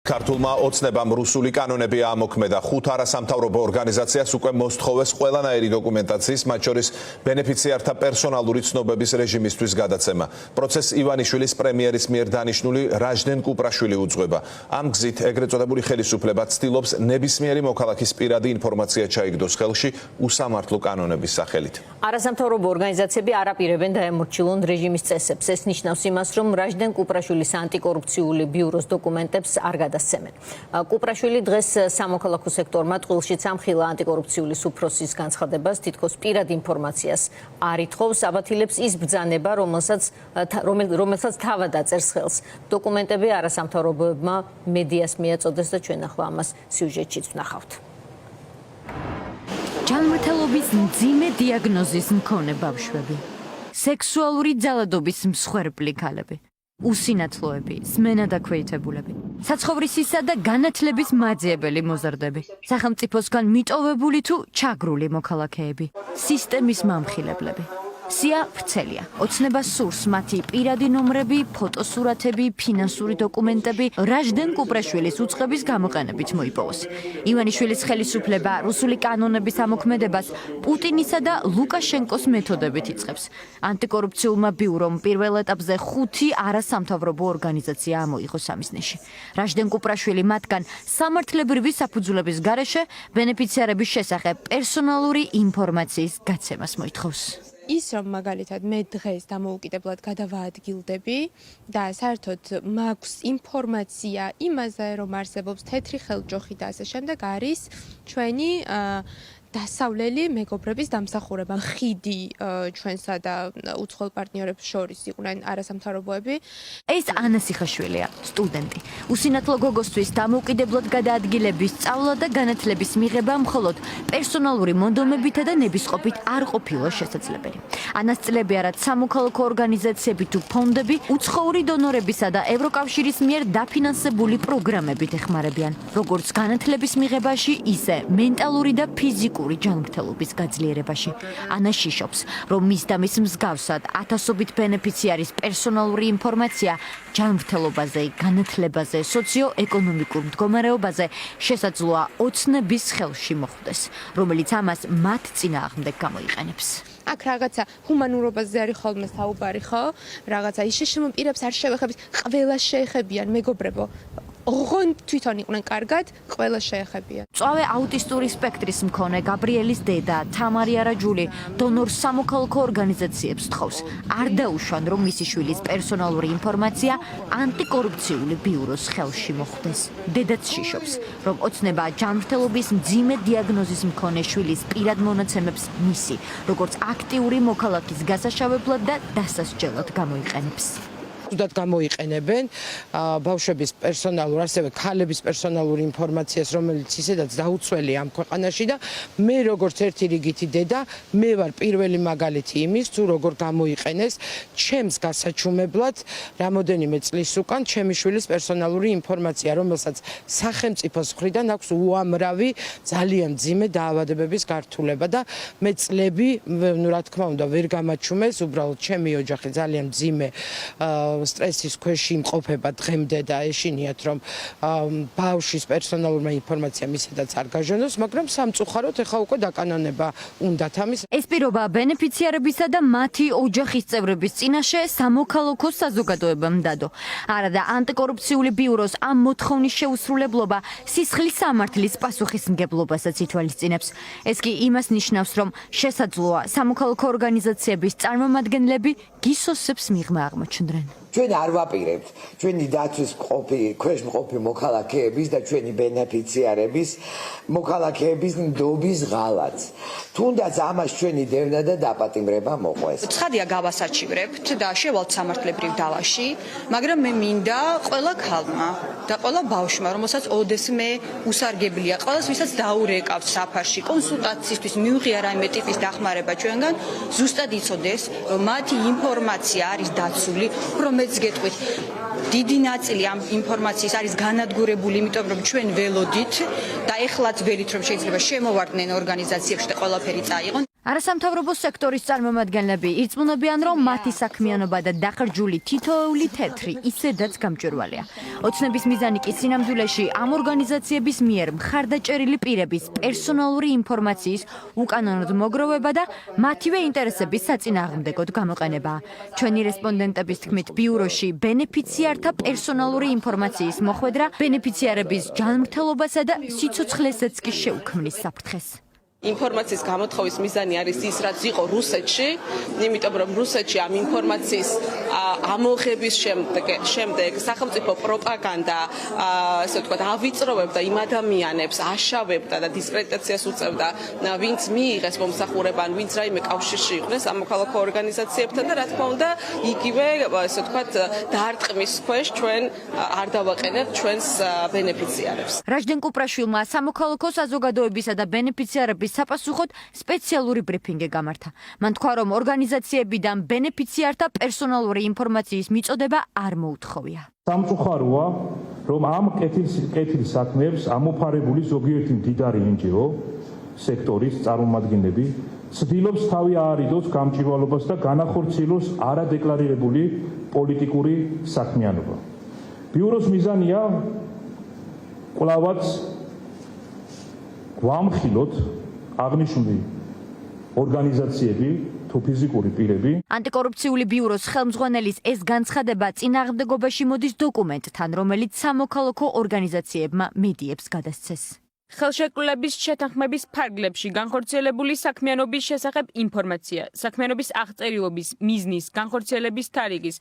ქართულმა ოცნებამ რუსული კანონები ამოქმედა. 5 არასამთავრობო ორგანიზაციას უკვე მოსთხოვეს ყველანაირი დოკუმენტაციის, მათ შორის ბენეფიციართა პერსონალური ცნობების რეჟიმისთვის გადაცემა. პროცესს ივანიშვილის პრემიერის მიერ დანიშნული რაჟდენ კუპრაშვილი უძღვება. ამ გზით ეგრეთ წოდებული ხელისუფლება ცდილობს ნებისმიერი მოქალაქის პირადი ინფორმაცია ჩაიგდოს ხელში უსამართლო კანონების სახელით. არასამთავრობო ორგანიზაციები არ აპირებენ დაემორჩილონ რეჟიმის წესებს. ეს ნიშნავს იმას, რომ რაჟდენ კუპრაშვილის ანტიკორუფციული ბიუროს დოკუმენტებს არ კუპრაშვილი დღეს სამოქალაქო სექტორმა ტყუილშიც ამხილა ანტიკორუფციული უფროსის განცხადებას, თითქოს პირად ინფორმაციას არ ითხოვს, აბათილებს ის ბრძანება, რომელსაც თავად აწერს ხელს. დოკუმენტები არასამთავრობოებმა მედიას მიაწოდეს და ჩვენ ახლა ამას სიუჟეტშიც ვნახავთ. ჯანმრთელობის მძიმე დიაგნოზის მქონე ბავშვები, სექსუალური ძალადობის მსხვერპლი ქალები. უსინათლოები, სმენადაქვეითებულები, საცხოვრისისა და განათლების მაძიებელი მოზარდები, სახელმწიფოსგან მიტოვებული თუ ჩაგრული მოქალაქეები, სისტემის მამხილებლები. სია ვრცელია, ოცნება სურს მათი პირადი ნომრები, ფოტოსურათები, ფინანსური დოკუმენტები რაჟდენ კუპრაშვილის უწყების გამოყენებით მოიპოვოს. ივანიშვილის ხელისუფლება რუსული კანონების ამოქმედებას პუტინისა და ლუკაშენკოს მეთოდებით იწყებს. ანტიკორუფციულმა ბიურომ პირველ ეტაპზე 5 არასამთავრობო ორგანიზაცია ამოიღო სამიზნეში. რაჟდენ კუპრაშვილი მათგან სამართლებრივი საფუძვლების გარეშე ბენეფიციარების შესახებ პერსონალური ინფორმაციის გაცემას მოითხოვს. ის რომ მაგალითად მე დღეს დამოუკიდებლად გადავაადგილდები და საერთოდ მაქვს ინფორმაცია იმაზე, რომ არსებობს თეთრი ხელჯოხი და ასე შემდეგ არის ჩვენი დასავლელი მეგობრების დამსახურება. ხიდი ჩვენსა და უცხოელ პარტნიორებს შორის იყვნენ არასამთავრობოები. ეს ანა სიხაშვილია, სტუდენტი. უსინათლო გოგოსთვის დამოუკიდებლად გადაადგილების, სწავლა და განათლების მიღება მხოლოდ პერსონალური მონდომებითა და ნებისყოფით არ ყოფილა შესაძლებელი. ანას წლები არად სამოქალაქო ორგანიზაციები თუ ფონდები უცხოური დონორებისა და ევროკავშირის მიერ დაფინანსებული პროგრამებით ეხმარებიან, როგორც განათლების მიღებაში, ისე მენტალური და ფიზიკური ჯანმრთელობის გაძლიერებაში. ანა შიშობს, რომ მის და მის მსგავსად ათასობით ბენეფიციარის პერსონალური ინფორმაცია ჯანმრთელობაზე, განათლებაზე, სოციო-ეკონომიკურ მდგომარეობაზე შესაძლოა ოცნების ხელში მოხვდეს, რომელიც ამას მათ წინააღმდეგ გამოიყენებს. აქ რაღაცა ჰუმანურობაზე არის ხოლმე საუბარი, ხო? რაღაცა ის შეშმო პირებს არ შევეხების, ყველა შეეხებიან, მეგობრებო. ოღონდ თვითონ იყვნენ კარგად, ყველა შეეხებიან. წვავე აუტისტური სპექტრის მქონე გაბრიელის დედა, თამარი არაჯული, დონორ სამოქალაქო ორგანიზაციებს თხოვს. არ დაუშვან, რომ მისი შვილის პერსონალური ინფორმაცია ანტიკორუფციული ბიუროს ხელში მოხვდეს. დედაც შიშობს, რომ ოცნება ჯანმრთელობის მძიმე დიაგნოზის მქონე შვილის პირად მონაცემებს მისი, როგორც აქტიური მოქალაქის გასაშავებლად და დასასჯელად გამოიყენებს. Ზუსტად გამოიყენებენ ბავშვების პერსონალურ, ასევე ქალების პერსონალურ ინფორმაციას, რომელიც ისედაც დაუცველია ამ ქვეყანაში და მე როგორც ერთი რიგითი დედა, მე ვარ პირველი მაგალითი იმის, თუ როგორ გამოიყენეს ჩემს გასაჩუმებლად რამოდენიმე წლის უკან ჩემი შვილის პერსონალური ინფორმაცია, რომელსაც სახელმწიფოს მხრიდან აქვს უამრავი ძალიან მძიმე დაავადებების გართულება და მე წლები, რა თქმა უნდა, ვერ გამაჩუმეს, უბრალოდ ჩემი ოჯახი ძალიან მძიმე სტრესის ქვეშ იმყოფება დღემდე და ეშინიათ რომ ბავშვის პერსონალურმა ინფორმაციამ ისედაც არ გაჟონოს, მაგრამ სამწუხაროდ ეხა უკვე დაკანონება უნდათ ამის. ეს პირობა ბენეფიციარებისა და მათი ოჯახის წევრების წინაშე სამოქალაქო საზოგადოებამ დადო. არა და ანტიკორუფციული ბიუროს ამ მოთხოვნის შეუსრულებლობა სისხლის სამართლის პასუხისმგებლობასაც ითვალისწინებს. ეს კი იმას ნიშნავს, რომ შესაძლოა სამოქალაქო ორგანიზაციების წარმომადგენლები გისოსებს მიღმა აღმოჩნდნენ. ჩვენ არ ვაპირებთ ჩვენი დაცვის ქვეშ მყოფი მოქალაქეების და ჩვენი ბენეფიციარების მოქალაქეების ნდობის ღალატს. თუნდაც ამას ჩვენი დევნა და დაპატიმრება მოყვეს. ცხადია გავასაჩივრებთ და შევალთ სამართლებრივ დალაში, მაგრამ მე მინდა ყველა ქალმა და ყველა ბავშვმა, რომელსაც ოდესმე უსარგებლია, ყველას ვისაც დაურეკავთ საფარში კონსულტაციისთვის მიუღია რაიმე ტიპის დახმარება ჩვენგან, ზუსტად იცოდეს, რომ მათი ინფორმაცია არის დაცული, რომ გეტყვით დიდი ნაწილი ამ ინფორმაციის არის განადგურებული, იმიტომ რომ ჩვენ ველოდით და ეხლაც ველით რომ შეიძლება შემოვარდნენ ორგანიზაციებში და ყველაფერი წაიღონ. არასამთავრობო სექტორის წარმომადგენლები ირწმუნებიან, რომ მათი საქმიანობა და დახარჯული თითოეული თეთრი ისედაც გამჭვირვალეა. ოცნების მიზანი კი სინამდვილეში ამ ორგანიზაციების მიერ მხარდაჭერილი პირების პერსონალური ინფორმაციის უკანონოდ მოგროვება და მათივე ინტერესების საწინააღმდეგოდ გამოყენებაა. ჩვენი რესპონდენტების თქმით, ბიუროში ბენეფიციართა პერსონალური ინფორმაციის მოხვედრა ბენეფიციარების ჯანმრთელობასა და სიცოცხლესაც კი შეუქმნის საფრთხეს. ინფორმაციის გამოთხოვის მიზანი არის ის, რაც იყო რუსეთში, იმიტომ რომ რუსეთში ამ ინფორმაციის ამოღების შემდეგ სახელმწიფო პროპაგანდა, ასე ვთქვათ, ავიწროვებდა იმ ადამიანებს, აშავებდა და დისკრედიტაციას უწევდა, ვინც მიიღეს მომსახურება, ვინც რაიმე კავშირში იყვნენ სამოქალაქო ორგანიზაციებთან და რა თქმა უნდა, იგივე, ასე ვთქვათ, დაარტყმის ქვეშ ჩვენ არ დავაყენებთ ჩვენს ბენეფიციარებს. რაჟდენ კუპრაშვილმა სამოქალაქო საზოგადოებისა და ბენეფიციარების საპასუხოდ სპეციალური ბრიფინგი გამართა. მან თქვა, რომ ორგანიზაციებიდან ბენეფიციართა პერსონალური ინფორმაციის მიწოდება არ მოუთხოვია. სამწუხაროა, რომ ამ კეთილ საქმეებს ამოფარებული ზოგიერთი მდიდარი NGO სექტორის წარმომადგენლები ცდილობს თავი აარიდოს გამჭვირვალობას და განახორციელოს არადეკლარირებული პოლიტიკური საქმიანობა. ბიუროს მიზანია კვლავაც გვამხილოთ აღნიშნული ორგანიზაციები თუ ფიზიკური პირები. ანტიკორუფციული ბიუროს ხელმძღვანელის ეს განცხადება წინააღმდეგობაში მოდის დოკუმენტთან, რომელიც სამოქალაქო ორგანიზაციებმა მედიებს გადასცეს. ხელშეკრულების შეთანხმების ფარგლებში განხორციელებული საქმიანობის შესახებ ინფორმაცია, საქმიანობის აღწერილობის, მიზნის, განხორციელების თარიღის,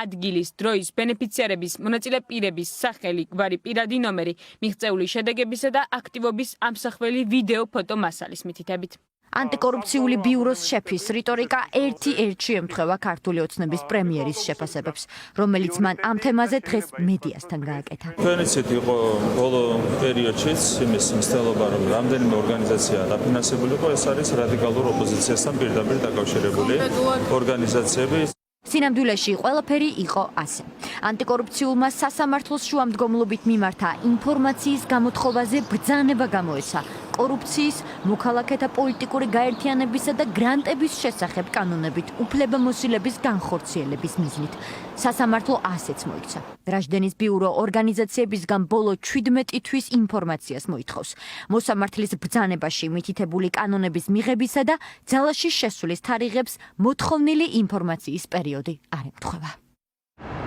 ადგილის, დროის, ბენეფიციარების, მონაწილე პირების, სახელი, გვარი, პირადი ნომერი, მიღწეული შედეგებისა და აქტივობის ამსახველი ვიდეო ფოტო მასალის მითითებით. ანტიკორუფციული ბიუროს შეფის რიტორიკა ერთ-ერთი ემთხვევა ქართული ოცნების პრემიერის შეფასებებს, რომელიც მან ამ თემაზე დღეს მედიასთან გააკეთა. ჩვენიცით იყო ბოლო პერიოდშიც იმის მცდელობა, რომ რამდენიმე ორგანიზაცია დაფინანსებული იყო, ეს არის რადიკალურ ოპოზიციასთან პირდაპირ დაკავშირებული ორგანიზაციები. სინამდვილეში ყველაფერი იყო ასე. ანტიკორუფციულმა სასამართლოს შუამდგომლობით მიმართა ინფორმაციის გამოთხოვაზე ბრძანება გამოეცა. კორუფციის, მოქალაქეთა პოლიტიკური გაერთიანებისა და გრანტების შესახებ კანონებით უფლებამოსილების განხორციელების მიზნით. სასამართლო ასეც მოიქცა. რაჟდენის ბიურო ორგანიზაციებისგან ბოლო 17 თვის ინფორმაციას მოითხოვს. მოსამართლის ბრძანებაში მითითებული კანონების მიღებისა და ძალაში შესulis თარიღებს მოთხოვნილი ინფორმაციის პერიოდი არ ემთხვევა.